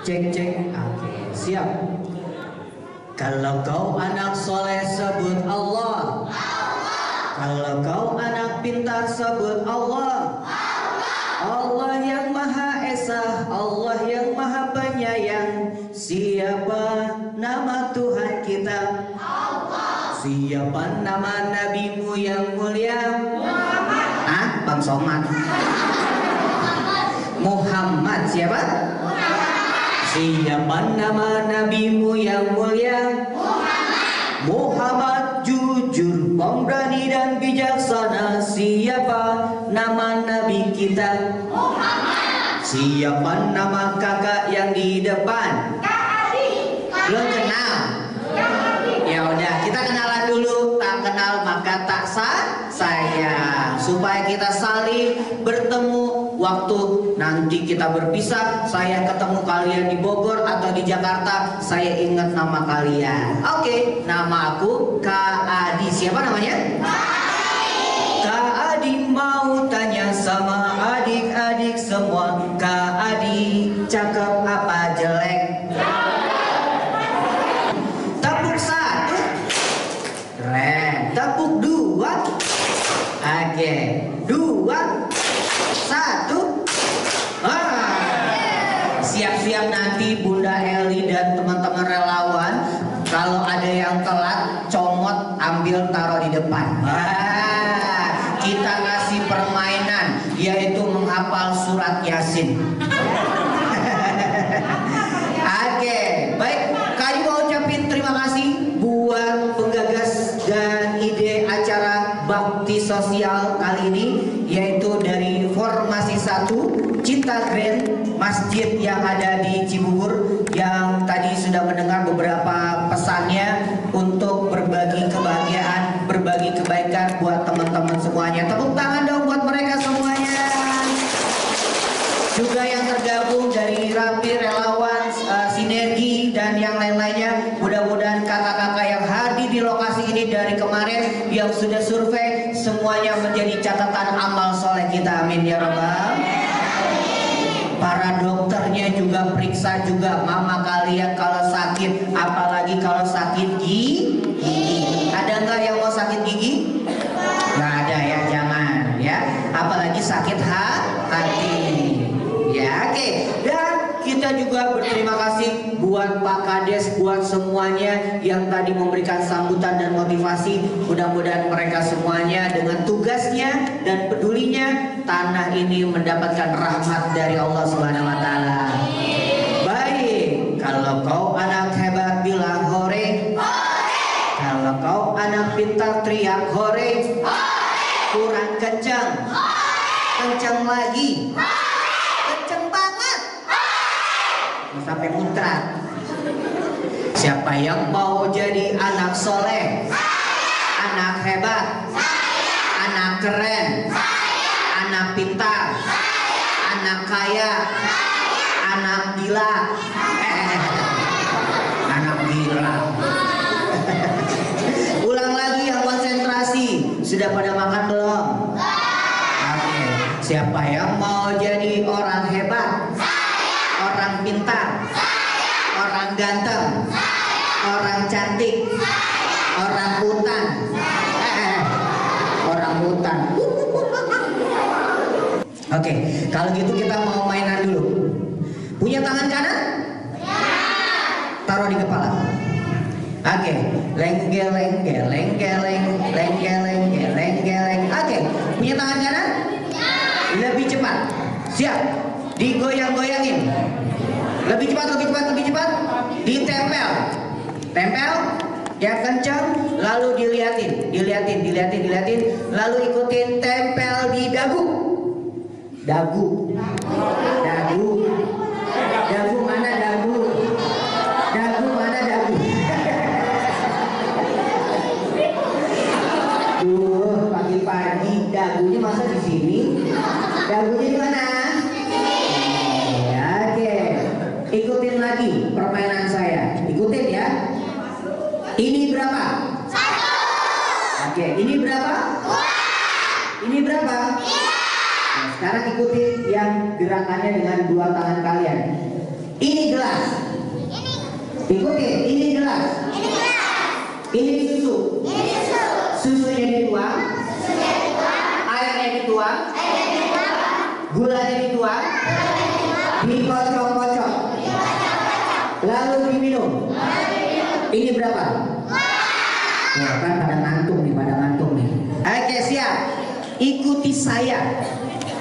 Cek cek. Oke, siap. Kalau kau anak soleh sebut Allah. Kalau kau anak pintar sebut Allah. Allah yang Maha Esa, Allah yang Maha Penyayang. Siapa nama Tuhan kita? Allah. Siapa nama nabimu yang mulia? Muhammad. Ah, Bang Somad. Muhammad siapa? Siapa nama nabimu yang mulia? Muhammad. Muhammad jujur, pemberani dan bijaksana. Siapa nama nabi kita? Muhammad. Siapa nama kakak yang di depan? Kak Adi. Lo kenal? Ya udah, kita kenalan dulu. Tak kenal maka tak sayang. Supaya kita saling bertemu. Waktu nanti kita berpisah, saya ketemu kalian di Bogor atau di Jakarta, saya ingat nama kalian. Oke, nama aku Kak Adi. Siapa namanya? Kak Adi. Kak Adi mau tanya sama adik-adik semua. Kak Adi cakep apa jelek? Tepuk satu. Keren. Tepuk dua. Oke. Dua. Satu. Siap-siap nanti Bunda Eli dan teman-teman relawan. Kalau ada yang telat, comot, ambil, taruh di depan. Kita kasih permainan, yaitu menghafal surat Yasin. Oke, baik. Kami mau ucapin terima kasih buat penggagas dan ide acara bakti sosial kali ini, yaitu dari Formasi 1 Cinta Grand, masjid yang ada di Cibubur, yang tadi sudah mendengar beberapa pesannya untuk berbagi kebahagiaan, berbagi kebaikan buat teman-teman semuanya. Tepuk tangan dong buat mereka semuanya. Juga yang tergabung dari Rapi, relawan, sinergi dan yang lain-lainnya. Mudah-mudahan kakak-kakak yang hadir di lokasi ini dari kemarin yang sudah survei, semuanya menjadi catatan amal soleh kita. Amin ya rabbal. Para dokternya juga periksa juga mama kalian kalau sakit, apalagi kalau sakit gigi. Ada nggak yang mau sakit gigi? Nggak ada ya, jangan ya. Apalagi sakit hati. Ya, oke. Dan kita juga berterima kasih buat Pak Kades, buat semuanya yang tadi memberikan sambutan dan motivasi. Mudah-mudahan mereka semuanya dengan tugasnya dan pedulinya, tanah ini mendapatkan rahmat dari Allah Subhanahu wa taala. Baik, kalau kau anak hebat bilang hore. Kalau kau anak pintar teriak hore. Kurang kencang. Kencang lagi. Kenceng banget. Sampai muntah. Siapa yang mau jadi anak soleh? Anak hebat? Anak keren? Anak pintar? Anak kaya? Anak gila? Anak gila. Ulang lagi yang konsentrasi. Sudah pada makan belum? Oke. Siapa yang mau jadi orang hebat? Orang pintar? Orang ganteng? Orang cantik? Orang hutan? Orang hutan. Oke, kalau gitu kita mau mainan dulu. Punya tangan kanan? Taruh di kepala. Oke, lenggeleng, geleng-geleng, lenggeleng, geleng-geleng. Oke, punya tangan kanan? Lebih cepat. Siap. Digoyang-goyangin. Lebih cepat, lebih cepat, lebih cepat. Ditempel. Tempel yang kencang, lalu diliatin, diliatin, diliatin, diliatin, lalu ikutin tempel di dagu. Dagu. Dagu. Dagu mana dagu? Dagu mana dagu? Pagi-pagi dagunya masa di sini? Dagunya di mana? Oke. Ikutin lagi permainan saya. Ikutin ya. Ini berapa? 1. Oke, ini berapa? 2. Ini berapa? 3. Nah, sekarang ikutin yang gerakannya dengan dua tangan kalian. Ini gelas. Ikuti, ini gelas. Ini susu. Susunya dituang. Airnya dituang. Gulanya dituang. Dikocok-kocok. Lalu diminum. Ini berapa? Ya kan pada ngantuk nih, Oke, siap. Ikuti saya.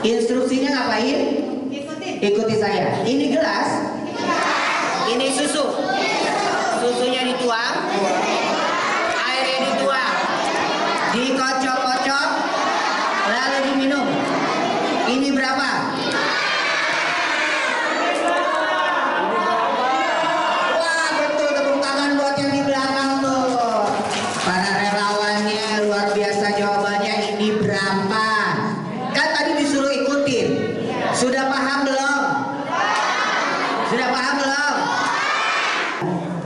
Instruksinya ngapain? Ikuti saya. Ini gelas. Ini susu. Susunya dituang. Airnya dituang. Dikocok-kocok. Lalu diminum. Ini berapa? Wah, betul, tepuk tangan buat yang di belakang tuh. Para relawannya luar biasa jawabannya. Ini berapa? Kan tadi disuruh ikutin. Sudah paham belum? Sudah paham belum?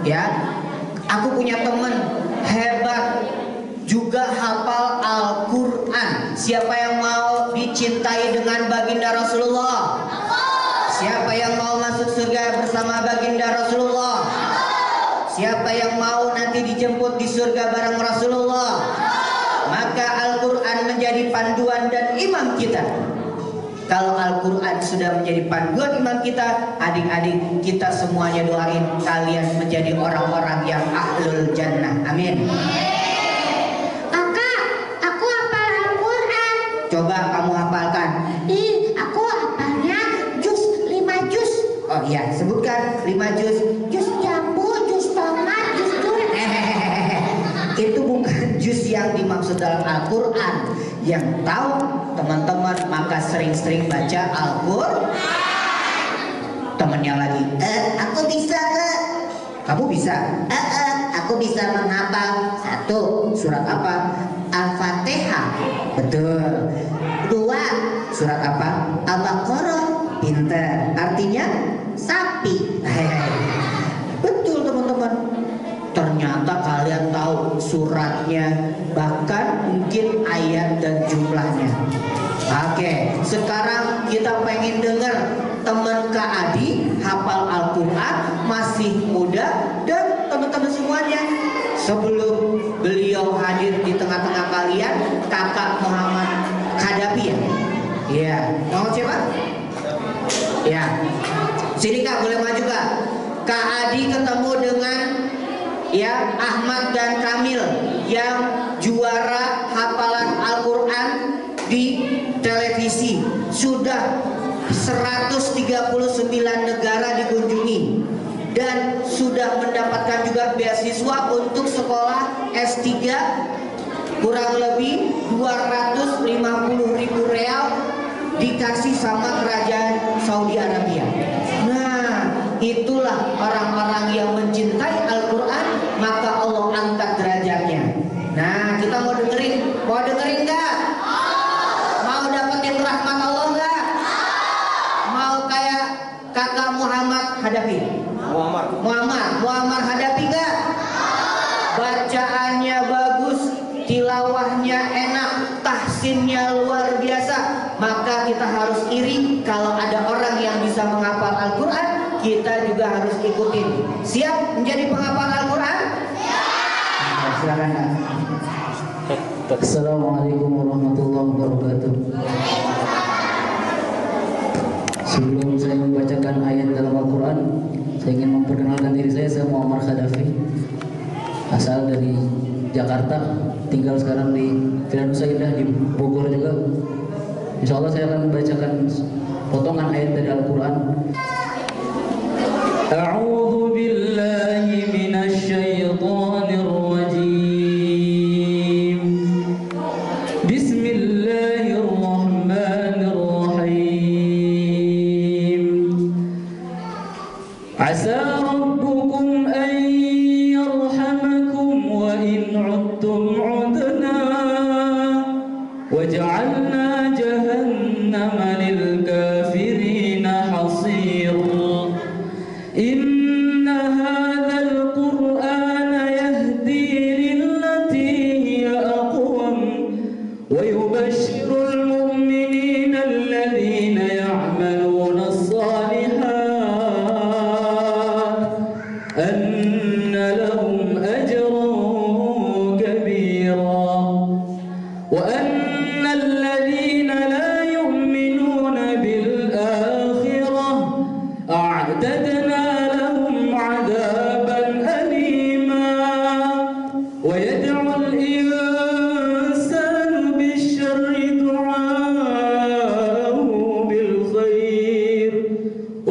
Ya, aku punya teman hebat juga hafal Al-Quran. Siapa yang mau dicintai dengan baginda Rasulullah? Siapa yang mau masuk surga bersama baginda Rasulullah? Siapa yang mau nanti dijemput di surga bareng Rasulullah? Maka Al-Quran menjadi panduan dan imam kita. Kalau Al-Quran sudah menjadi panduan imam kita, adik-adik kita semuanya doain kalian menjadi orang-orang yang ahlul jannah. Amin. Kakak, aku hafal Al-Quran. Coba kamu hafalkan. Aku hafalnya juz 5 juz. Oh iya, sebutkan 5 juz. Juz jambu, juz tomat, juz durian. Itu bukan juz yang dimaksud dalam Al-Quran. Yang tahu teman-teman maka sering-sering baca Al-Quran. Temennya lagi, aku bisa Kak. Kamu bisa? Aku bisa menghafal. 1, surat apa? Al-Fatihah. Betul. 2, surat apa? Al-Baqarah. Pinter. Artinya sapi. Betul teman-teman. Ternyata kalian tahu suratnya, bahkan mungkin ayat dan jumlahnya. Oke, sekarang kita pengen dengar teman Kak Adi hafal Al-Quran, masih muda, dan teman-teman semuanya. Sebelum beliau hadir di tengah-tengah kalian, Kakak Muhammad Khadafi ya? Iya, Muhammad siapa? Ya, sini Kak, boleh maju Kak. Kak Adi ketemu dengan ya Ahmad dan Kamil yang juara hafalan Al-Quran di televisi. Sudah 139 negara dikunjungi dan sudah mendapatkan juga beasiswa untuk sekolah S3 kurang lebih 250.000 real dikasih sama kerajaan Saudi Arabia. Nah, itulah orang-orang yang mencintai Al-Quran, maka Allah angkat derajatnya. Nah, kita mau dengerin nggak? Mau dapetin rahmat Allah nggak? Mau kayak kakak Muhammad Khadafi? Muhammad Khadafi nggak? Bacaannya bagus, tilawahnya enak, tahsinnya luar biasa. Maka kita harus iri kalau ada orang yang bisa menghafal Al-Quran, kita juga harus ikutin. Siap menjadi penghafal Al-Quran? Siap. Silakan. Assalamualaikum warahmatullahi wabarakatuh. Sebelum saya membacakan ayat dalam Al-Quran, saya ingin memperkenalkan diri saya Muhammad Khadafi, asal dari Jakarta, tinggal sekarang di Firdaus Indah di Bogor juga. Insya Allah saya akan membacakan potongan ayat dari Al-Quran. A'udzu billahi minasy syaithanir rajim. Bismillahirrahmanirrahim. Asa rabbukum an yarhamakum wa in 'udtum 'udna waj'alna jahannama lil kafirina hasira. Inna hadzal qur'ana yahdi lillati hiya aqwam wa yubashshirul mu'minina alladhina ya'maluna as-salihat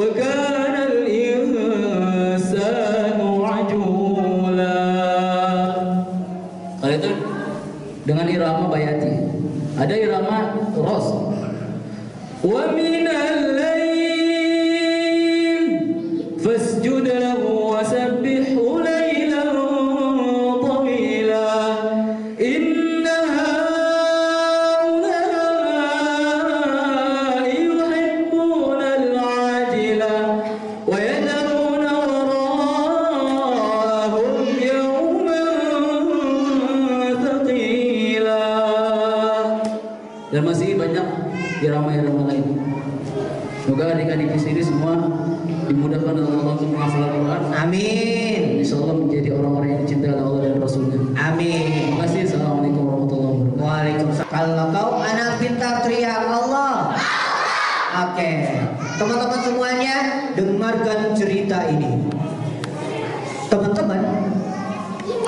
وكان الإنسان عجولا. Kalau itu dengan irama bayati. Ada irama ros. Wa minal lail fasjud lahu wasabbihhu laylan tawila. Inna haula'i yuhibbuna al-'ajila wa yadharuna wara'ahum yawman thaqila. Dan masih banyak irama-irama lain. Semoga adik-adik di sini semua dimudahkan oleh Allah untuk menghafal Al-Quran. Amin. Insya Allah menjadi orang-orang yang dicintai oleh Allah dan Rasulnya. Amin. Terima kasih. Assalamualaikum warahmatullahi wabarakatuh. Waalaikumsalam. Kalau kau anak pintar teriak Allah. Oke, teman-teman semuanya dengarkan cerita ini. Teman-teman,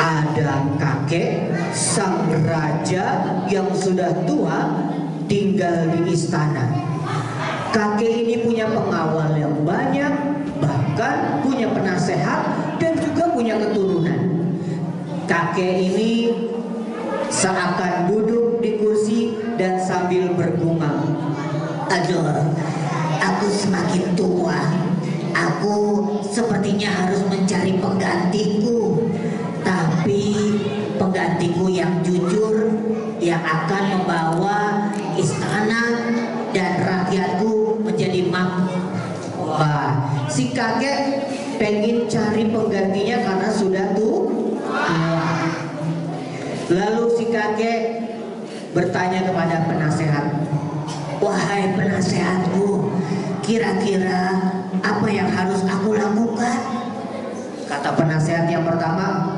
ada kakek sang raja yang sudah tua tinggal di istana. Kakek ini punya pengawal yang banyak, bahkan punya penasehat dan juga punya keturunan. Kakek ini seakan duduk di kursi dan sambil bergumam, "Aduh, aku semakin tua. Aku sepertinya harus mencari penggantiku. Tapi penggantiku yang jujur, yang akan membawa istana dan rakyatku menjadi makmur." Wah, si kakek pengen cari penggantinya karena sudah tua. Lalu si kakek bertanya kepada penasehat, "Wahai penasehatku, kira-kira apa yang harus aku lakukan?" Kata penasehat yang pertama,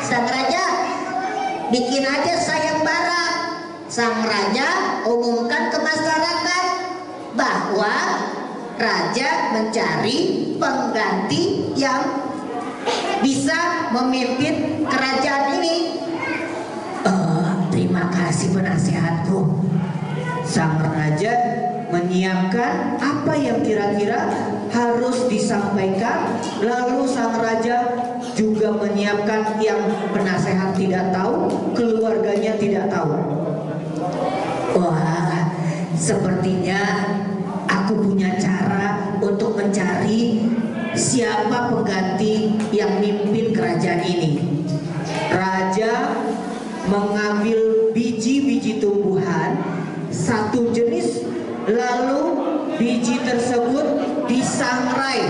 "Sang raja, bikin aja sayembara. Sang raja umumkan ke masyarakat bahwa raja mencari pengganti yang bisa memimpin kerajaan ini." Terima kasih penasehatku. Sang raja menyiapkan apa yang kira-kira harus disampaikan. Lalu sang raja juga menyiapkan yang penasehat tidak tahu, keluarganya tidak tahu. Wah, sepertinya aku punya cara untuk mencari siapa pengganti yang mimpin kerajaan ini. Raja mengambil biji-biji tumbuhan satu jenis, lalu biji tersebut disangrai,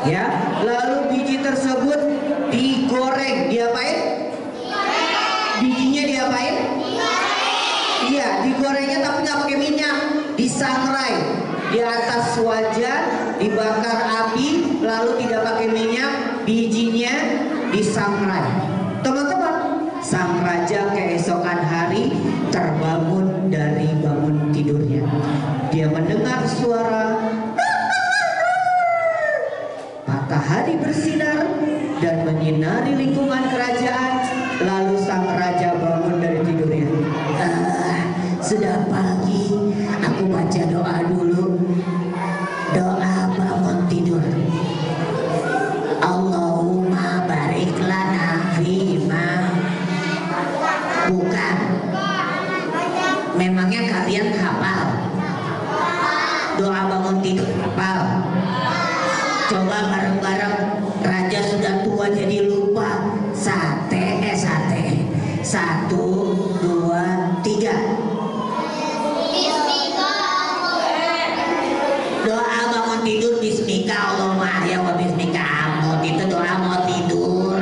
ya, lalu biji tersebut digoreng. Diapain? Bijinya diapain? Iya, digorengnya tapi nggak pakai minyak, disangrai di atas wajan, dibakar api, lalu tidak pakai minyak, bijinya disangrai. Teman-teman, sang raja keesokan hari terbangun dari bangun tidurnya. Dia mendengar suara matahari bersinar dan menyinari lingkungan kerajaan. Lalu sang raja bangun dari tidurnya. Sudah pagi, aku baca doa dulu. Doa bangun tidur. Allahumma barik lana fima. Bukan. Memangnya kalian hafal doa bangun tidur? Hafal? Coba bareng-bareng. Raja sudah tua jadi lupa. Sate. 1, 2, 3. Doa bangun tidur bismika Allahumma ya wa bismika amut. Itu doa mau tidur.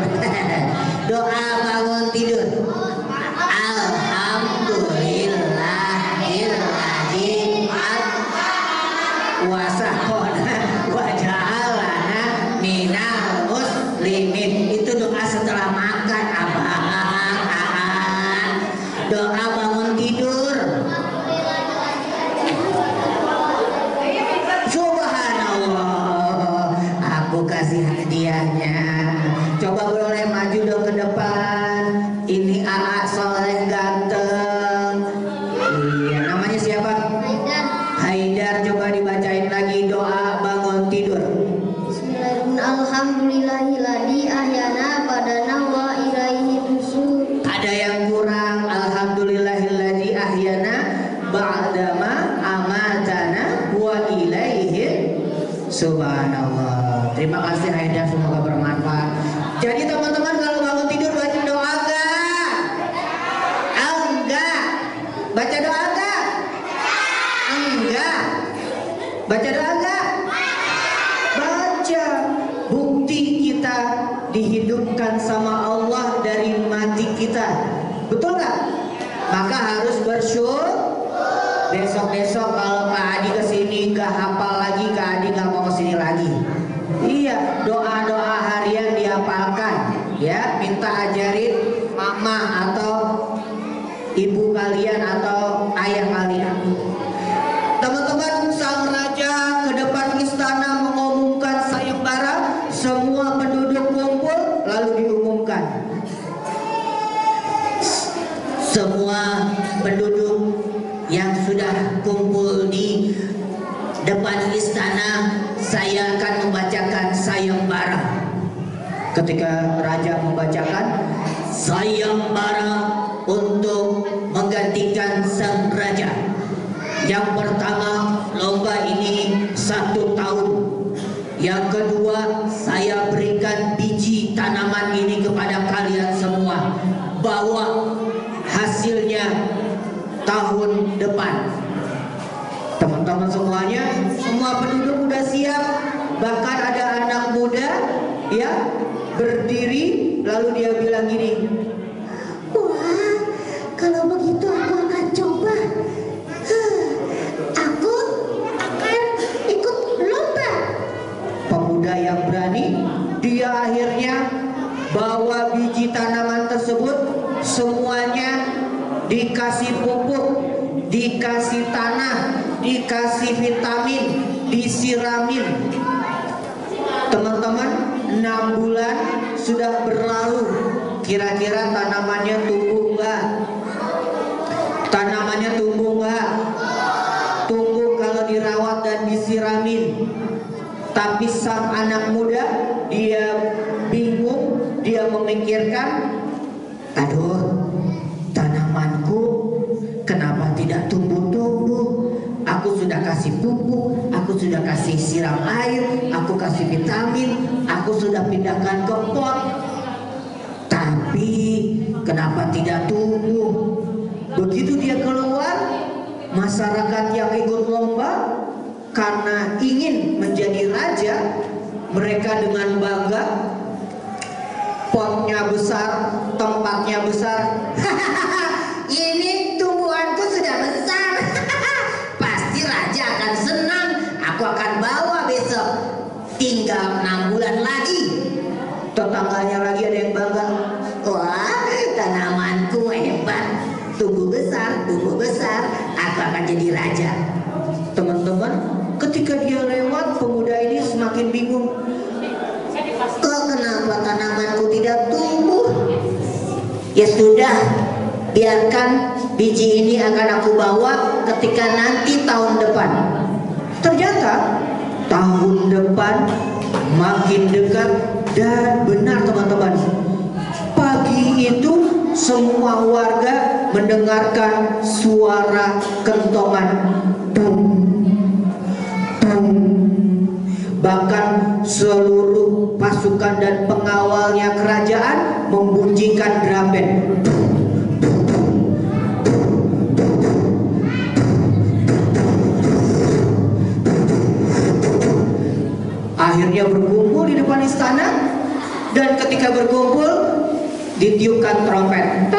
Doa bangun tidur. Alhamdulillahirrahmanirrahim. Wasaqona wa ja'alana minal muslimin. Itu doa setelah makan, abang. Doa bangun tidur. Subhanallah, aku kasih hadiahnya. Coba boleh maju dong ke depan. Ini AA soleh ganteng. Iya, namanya siapa? Haidar. Coba dibacain lagi doa Subhanallah. Terima kasih Aida, semoga bermanfaat. Jadi teman-teman kalau bangun tidur baca doa enggak? Enggak. Baca doa enggak? Enggak. Baca doa enggak? Baca. Bukti kita dihidupkan sama Allah dari mati kita. Betul nggak? Maka harus bersyukur. Besok-besok kalau Kak Adi kesini nggak hafal lagi, Kak Adi nggak mau kesini lagi. Iya, doa-doa harian dihafalkan. Ya, minta ajarin mama atau ibu kalian atau ayah kalian. Teman-teman, sang raja ke depan istana mengumumkan sayembara, semua penduduk kumpul lalu diumumkan. Semua penduduk yang sudah kumpul di depan istana, saya akan membacakan sayembara. Ketika raja membacakan sayembara untuk menggantikan sang raja. Yang pertama, lomba ini 1 tahun. Yang kedua, saya berikan biji tanaman ini kepada kalian semua. Bawa hasilnya tahun depan. Teman-teman semuanya, semua penduduk udah siap. Bahkan ada anak muda ya berdiri lalu dia bilang gini, Wah, kalau begitu aku akan coba. Aku akan ikut lomba. pemuda yang berani, dia akhirnya bawa biji tanaman tersebut, semuanya dikasih pupuk, dikasih tanah, dikasih vitamin, disiramin. Teman-teman, 6 bulan sudah berlalu. Kira-kira tanamannya tumbuh nggak? Tanamannya tumbuh nggak? Tumbuh kalau dirawat dan disiramin. Tapi sang anak muda, dia bingung, dia memikirkan, aduh, tanamanku kenapa tidak tumbuh-tumbuh? Aku sudah kasih pupuk, aku sudah kasih siram air, aku kasih vitamin, aku sudah pindahkan ke pot. Tapi kenapa tidak tumbuh? Begitu dia keluar, masyarakat yang ikut lomba karena ingin menjadi raja, mereka dengan bangga, potnya besar, tempatnya besar. Ini tumbuhanku sudah besar. Pasti raja akan senang. Aku akan bawa besok. Tinggal 6 bulan lagi. Tetangganya lagi ada yang bangga. Wah, tanamanku hebat. Tumbuh besar, aku akan jadi raja. Teman-teman, ketika dia lewat, pemuda ini semakin bingung. Kok kenapa tanamanku tidak tumbuh? Ya sudah, biarkan biji ini akan aku bawa ketika nanti tahun depan. Ternyata tahun depan makin dekat dan benar teman-teman. Pagi itu semua warga mendengarkan suara kentongan tung, tung. Bahkan seluruh pasukan dan pengawalnya kerajaan membunyikan drum band. Akhirnya berkumpul di depan istana, dan ketika berkumpul ditiupkan trompet.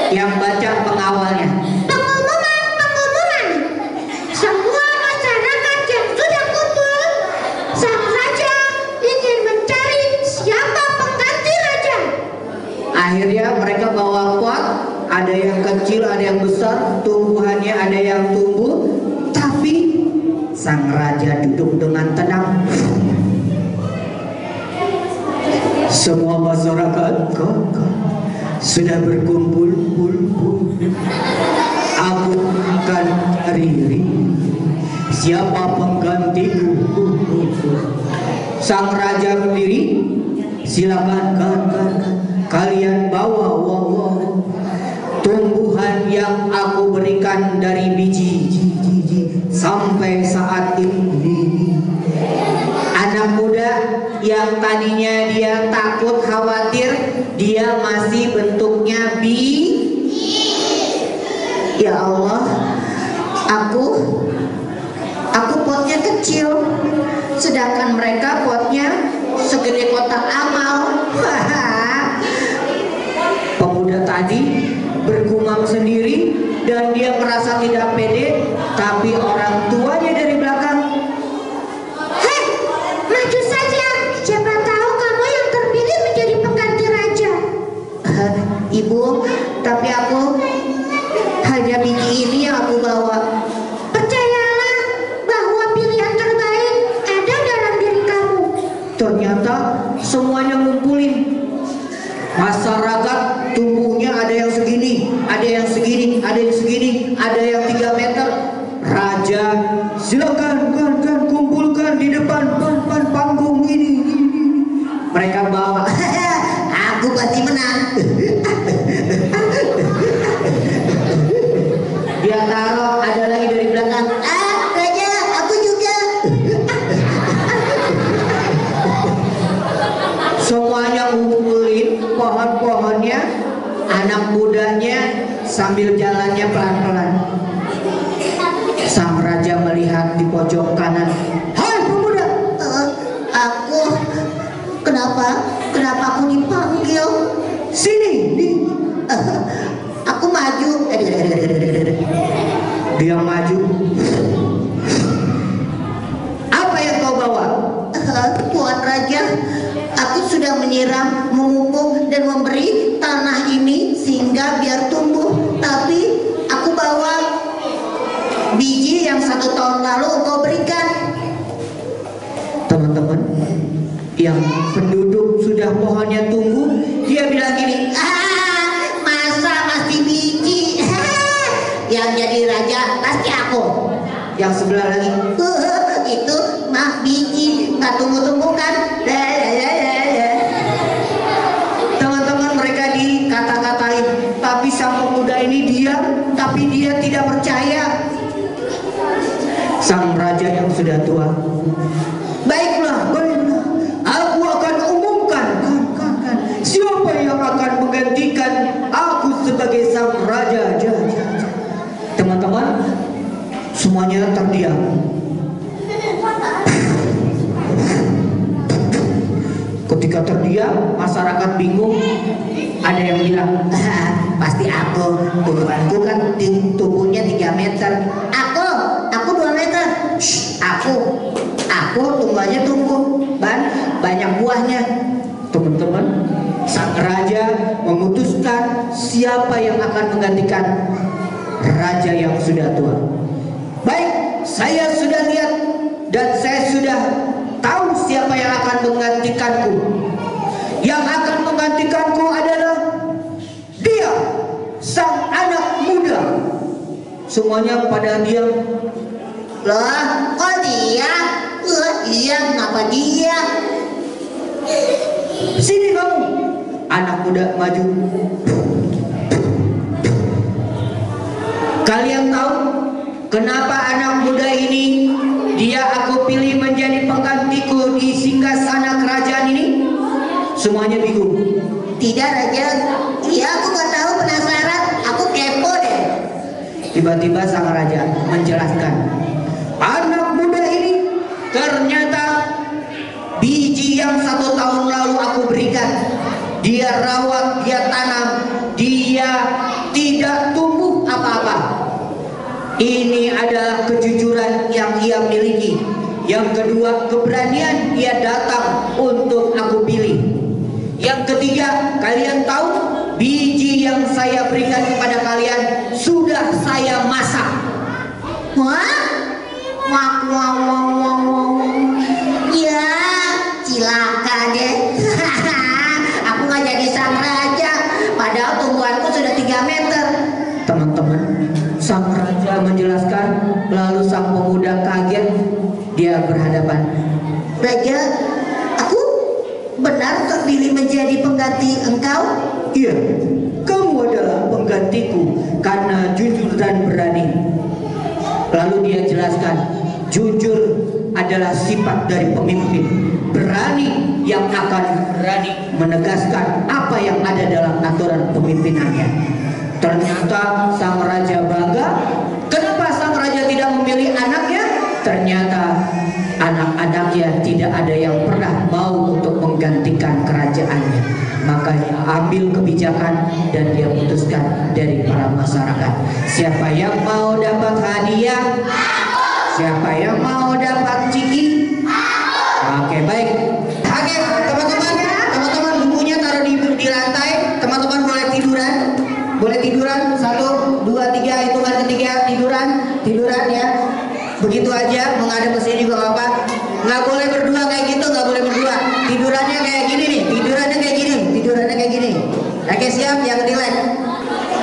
Yang baca pengawalnya. Pengumuman. Semua masyarakat yang sudah kumpul, sang raja ingin mencari siapa pengganti raja. Akhirnya mereka bawa pot, ada yang kecil, ada yang besar, tumbuhannya ada yang tumbuh, tapi sang raja duduk dengan tenang. Semua masyarakat sudah berkumpul. Aku akan cari siapa penggantiku. Sang raja berdiri, silakan kalian bawa tumbuhan yang yang aku berikan dari biji sampai saat ini. Anak muda yang tadinya dia takut khawatir, dia masih bentuknya ya Allah, aku potnya kecil, sedangkan mereka potnya segede kotak amal. Pemuda tadi bergumam sendiri dan dia merasa tidak pede, tapi orang tuanya dari belakang, Hei, maju saja. Siapa tahu kamu yang terpilih menjadi pengganti raja. Ibu, tapi aku hanya biji ini yang aku bawa. Percayalah bahwa pilihan terbaik ada dalam diri kamu. Ternyata semuanya ngumpulin. Masyarakat tubuhnya ada yang segini, ada yang segini, ada yang segini, ada yang 3 meter. Raja, silakan kan kumpulkan di depan panggung ini. Mereka bawa. Aku pasti menang. Dia taruh, ada lagi dari belakang. Raja, aku juga. Semuanya ngumpulin pohon-pohonnya, anak mudanya sambil jalannya pelan-pelan. Sang raja melihat di pojok kanan. Hai pemuda, kenapa aku dipanggil? Sini, aku maju. Dia maju. Apa yang kau bawa? Tuan Raja, aku sudah menyiram, memupuk dan memberi tanah ini sehingga biar tumbuh. Tapi aku bawa biji yang 1 tahun lalu engkau berikan. Teman-teman, yang penduduk sudah pohonnya tumbuh, dia bilang gini, masa masih biji? Yang jadi raja pasti aku. Yang sebelah lagi, itu mah biji, nggak tumbuh-tumbuh kan? Teman-teman, mereka dikata-katain, tapi sang pemuda ini diam, tapi dia tidak percaya. Sang raja yang sudah tua, baiklah, aku akan umumkan siapa yang akan menggantikan aku sebagai sang raja. Teman-teman, semuanya terdiam. Ketika terdiam, masyarakat bingung. Ada yang bilang, pasti aku, tubuhku kan tubuhnya 3 meter. Aku 2 meter. Aku tumbuhannya tumbuh, banyak buahnya. Teman-teman, sang raja memutuskan siapa yang akan menggantikan raja yang sudah tua. Baik, saya sudah lihat dan saya sudah tahu siapa yang akan menggantikanku. Yang akan menggantikanku adalah dia, sang anak muda. Semuanya pada diam. Lah, kok dia? Iya, kenapa dia? Sini kamu. Anak muda maju. Kalian tahu kenapa anak muda ini dia aku pilih menjadi penggantiku di singgasana kerajaan ini? Semuanya bingung. Tidak, Raja. Iya, aku nggak tahu, penasaran. Aku kepo deh. Tiba-tiba sang raja menjelaskan, anak muda ini ternyata biji yang 1 tahun lalu aku berikan. Dia rawat, dia tanam, dia tidak tumbuh apa-apa. Ini adalah kejujuran yang ia miliki. Yang kedua, keberanian ia datang untuk aku pilih. Yang ketiga, kalian tahu biji yang saya berikan kepada kalian sudah saya masak. Wah, ya, cilaka deh. Aku nggak jadi sang raja, padahal tumbuhanku sudah 3 meter. Teman-teman, sang raja menjelaskan, lalu sang pemuda kaget. Dia berhadapan, Raja, aku benar terpilih menjadi pengganti engkau? Iya, kamu adalah penggantiku karena jujur dan berani. Lalu dia jelaskan, jujur adalah sifat dari pemimpin, berani yang akan berani menegaskan apa yang ada dalam aturan pemimpinannya. Ternyata sang raja bangga. Kenapa sang raja tidak memilih anaknya? Ternyata anak-anaknya tidak ada yang pernah mau untuk menggantikan kerajaannya. Maka dia ambil kebijakan dan dia putuskan dari para masyarakat. Siapa yang mau dapat hadiah? Siapa yang mau dapat ciki? Oke, baik. Oke, teman-teman bukunya taruh di lantai. Teman-teman boleh tiduran. Boleh tiduran. 1, 2, 3, hitungan ketiga tiduran ya. Begitu aja, menghadap ke sini juga apa? Nggak boleh berdua kayak gitu, nggak boleh berdua. Tidurannya kayak gini nih, tidurannya kayak gini. Oke, siap, yang relax.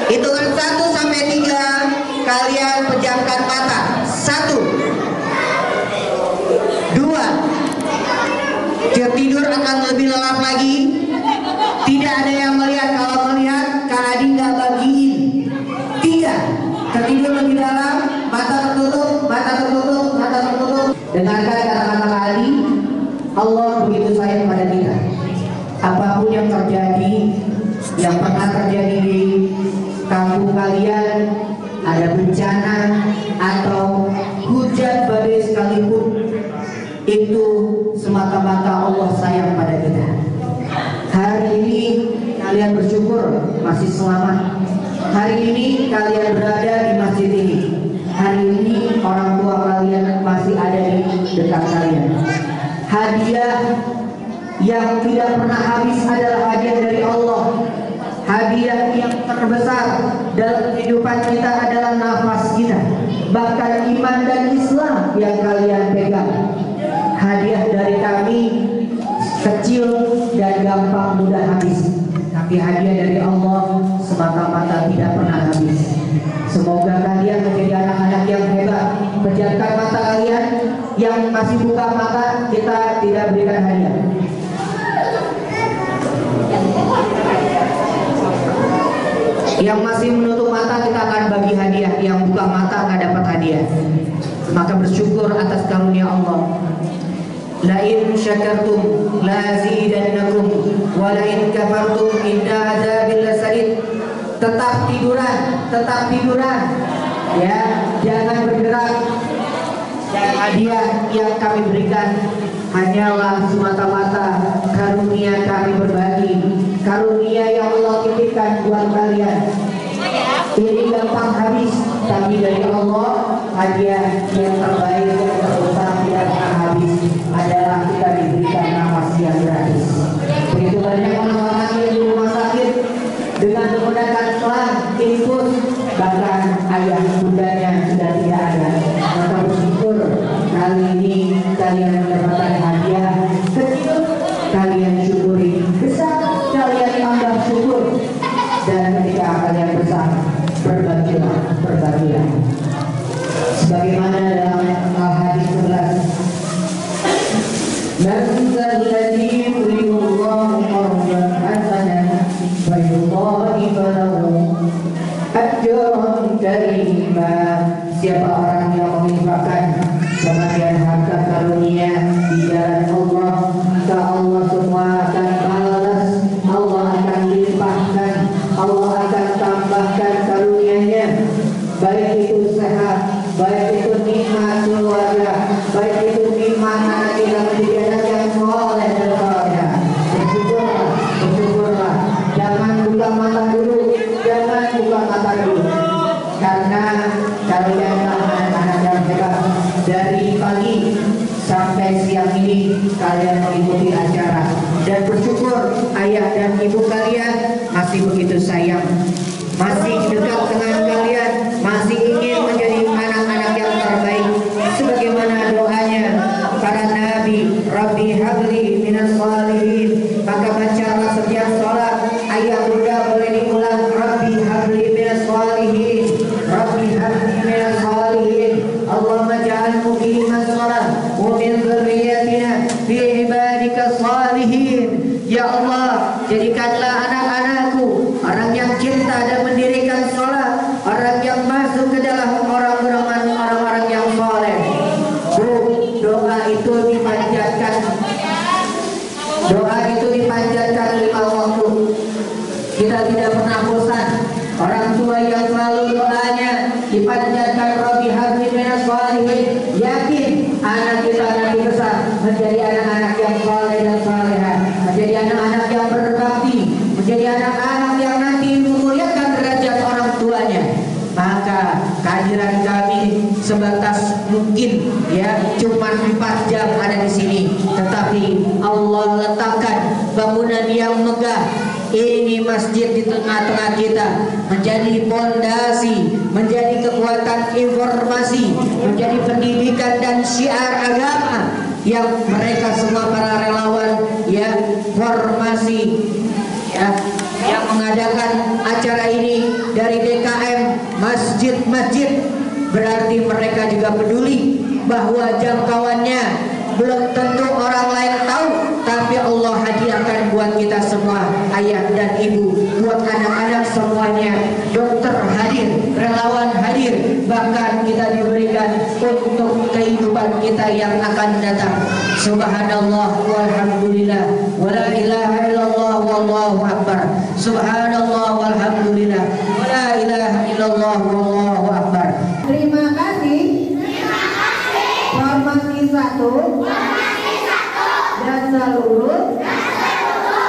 Hitungan 1 sampai 3, kalian pejamkan mata. 1, 2. Tidur akan lebih lelap lagi. Tidak ada yang melihat. Kalau melihat, Kak Adi nggak bagiin. 3. Tertidur lebih dalam, mata tertutup. Dengarkan kata-kata Kak Adi. Allah begitu sayang pada kita. Apapun yang terjadi, yang pernah terjadi di kampung kalian, ada bencana atau hujan badai sekalipun, itu semata-mata Allah sayang pada kita. Hari ini kalian bersyukur masih selamat. Hari ini kalian berada di masjid ini. Hari ini orang tua kalian masih ada di dekat kalian. Hadiah yang tidak pernah habis adalah hadiah dari Allah. Hadiah yang terbesar dalam kehidupan kita adalah nafas kita. Bahkan iman dan Islam yang kalian pegang. Hadiah dari kami kecil dan gampang mudah habis. Tapi hadiah dari Allah semata-mata tidak pernah habis. Semoga kalian menjadi anak-anak yang hebat. Pejamkan mata kalian. Yang masih buka mata, kita tidak berikan hadiah. Yang masih menutup mata, kita akan bagi hadiah. Yang buka mata nggak dapat hadiah. Maka bersyukur atas karunia Allah. La in syakartum la azidannakum wa la in kafartum inna adzabil lasadid. Tetap tiduran ya, jangan bergerak. Dan hadiah yang kami berikan hanyalah semata-mata karunia kami berbagi, karunia yang Allah titipkan buat kalian. Ini gampang habis, tapi dari Allah hadiah yang terbaik dan terbesar tidak akan habis adalah kita diberikan nafas yang gratis. Begitu banyak orang-orang yang di rumah sakit dengan menggunakan selang, infus, bahkan ayah bundanya sudah tidak ada. Maka bersyukur kali ini kalian mendapatkan hadiah kecil, kalian syukuri. Besar, kalian tambah syukur. Dan ketika kalian besar, berbagilah. Sebagaimana dalam Al-Hadis 11, Man zalladzi yuridullahu qardan hasanan wa yudha'ifu lahu ajran karima. Siapa orang yang menginfakkan sebagian harta karunia di jalan Allah, maka Allah semua akan balas, Allah akan limpahkan, Allah akan tambahkan karunia-Nya, baik itu sehat, baik itu nikmat keluarga, baik itu nikmat anak kita menjadi anak yang soleh dan soleh. Bersyukurlah, jangan buka mata dulu, karena kalian anak-anak yang hebat. Dari pagi sampai siang ini kalian mengikuti acara dan bersyukur ayah dan ibu kalian masih begitu sayang, masih dekat dengan kalian, masih ingin menjadi anak-anak yang terbaik sebagaimana doanya para nabi, Rabbi habli minas shalihin. Maka bacalah setiap sholat, ayah bunda boleh diulang, Rabbi habli minas shalihin, Rabbi habli minas shalihin. Allahumma ja'al muqimas sholat wa min dzurriyyatina fi ibadika shalihin. Ya Allah, jadikanlah anak-anakku orang yang cinta dan mendirikan sholat, dipanjatkan Rabbi habli minas sholihin. Yakin anak kita nanti besar menjadi anak-anak yang saleh dan salehah, menjadi anak-anak yang berbakti, menjadi anak-anak yang nanti memuliakan derajat orang tuanya. Maka kehadiran kami sebatas mungkin ya cuma 4 jam ada di sini, tetapi Allah letakkan bangunan yang megah ini, masjid di tengah-tengah kita, menjadi fondasi, menjadi kekuatan informasi, menjadi pendidikan dan syiar agama yang mereka semua para relawan ya formasi ya yang mengadakan acara ini dari DKM masjid-masjid, berarti mereka juga peduli bahwa jangkauannya belum tentu orang lain tahu, tapi Allah hadiahkan buat kita semua, ayah dan ibu, buat anak-anak semuanya, dokter hadir, relawan hadir, bahkan kita diberikan untuk kehidupan kita yang akan datang. Subhanallah walhamdulillah wala ilaha illallah wallahu akbar. Subhanallah walhamdulillah wala ilaha illallah wallahu akbar. Terima kasih. Formasi 1 dan seluruh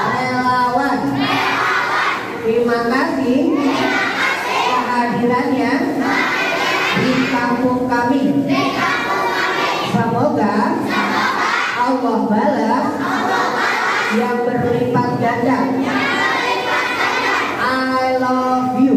relawan. Terima kasih kehadirannya di kampung kami. Semoga Allah balas yang berlipat ganda. I love you.